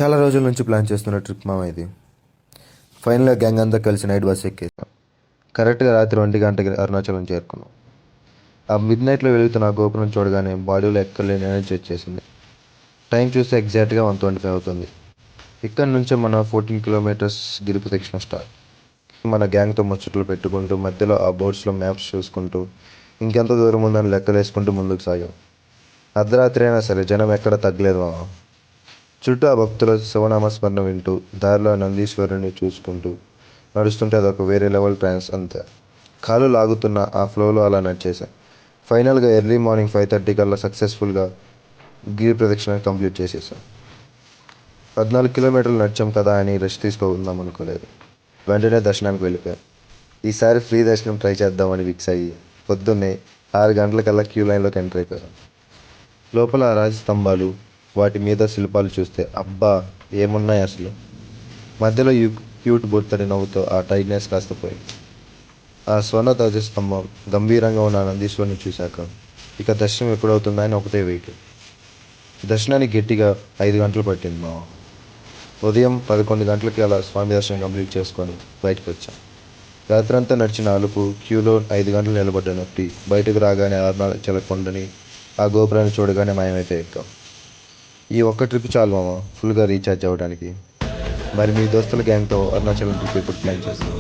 చాలా రోజుల నుంచి ప్లాన్ చేస్తున్న ట్రిప్ మామ ఇది. ఫైనల్గా గ్యాంగ్ అంతా కలిసి నైట్ బస్ ఎక్కేసాం. కరెక్ట్గా రాత్రి 1 గంటకి అరుణాచలం చేరుకున్నాం. ఆ మిడ్ నైట్లో వెలుగుతున్న ఆ గోపురం చూడగానే బాడీలో ఎక్కలేని ఎనర్జీ వచ్చేసింది. టైం చూస్తే ఎగ్జాక్ట్గా 1:25 అవుతుంది. ఇక్కడ నుంచే మన 14 కిలోమీటర్స్ గిరి ప్రదక్షిణ స్టార్ట్. మన గ్యాంగ్తో ముచ్చట్లు పెట్టుకుంటూ మధ్యలో ఆ బోర్డ్స్లో మ్యాప్స్ చూసుకుంటూ ఇంకెంత దూరం ఉందని లెక్కలేసుకుంటూ ముందుకు సాగాం. అర్ధరాత్రి అయినా సరే జనం ఎక్కడ తగ్గలేదు మామ. చుట్టూ ఆ భక్తుల శివనామస్మరణ వింటూ దారిలో నందీశ్వరుని చూసుకుంటూ నడుస్తుంటే అదొక వేరే లెవెల్ ట్రాన్స్ అంతే. కాలు లాగుతున్న ఆ ఫ్లోలో అలా నడిచేసాం. ఫైనల్గా ఎర్లీ మార్నింగ్ 5:30 కల్లా సక్సెస్ఫుల్గా గిరి ప్రదక్షిణ కంప్లీట్ చేసేసాం. 14 కిలోమీటర్లు నడిచాం కదా అని రెస్ట్ తీసుకుందాం అనుకోలేదు. వెంటనే దర్శనానికి వెళ్ళిపోయాం. ఈసారి ఫ్రీ దర్శనం ట్రై చేద్దామని ఫిక్స్ అయ్యి పొద్దున్నే 6 గంటలకల్లా క్యూ లైన్లోకి ఎంటర్ అయిపోయాం. లోపల ఆ రాజస్తంభాలు, వాటి మీద శిల్పాలు చూస్తే అబ్బా ఏమున్నాయి అసలు. మధ్యలో క్యూట్ బుద్ధని నవ్వుతో ఆ టైట్నెస్ కాస్త పోయింది. ఆ స్వర్ణ ధ్వజస్తంభం, గంభీరంగా ఉన్న నందీశ్వరుని చూశాక ఇక దర్శనం ఎప్పుడవుతుందా అని ఒకటే వెయిట్. దర్శనానికి గట్టిగా 5 గంటలు పట్టింది మా. ఉదయం 11 గంటలకి అలా స్వామి దర్శనం కంప్లీట్ చేసుకొని బయటకు వచ్చాం. రాత్రంతా నడిచిన అలుపు, క్యూలో 5 గంటలు నిలబడ్డ నొప్పి, బయటకు రాగానే అరుణాచల కొండని, ఆ గోపురాన్ని చూడగానే మాయమైతే ఎక్కాం. ఈ ఒక్క ట్రిప్ చాలు మామ ఫుల్గా రీఛార్జ్ అవ్వడానికి. మరి మీ దోస్తుల గ్యాంగ్తో అరుణాచలం ట్రిప్ ఎప్పుడు ప్లాన్ చేస్తాం?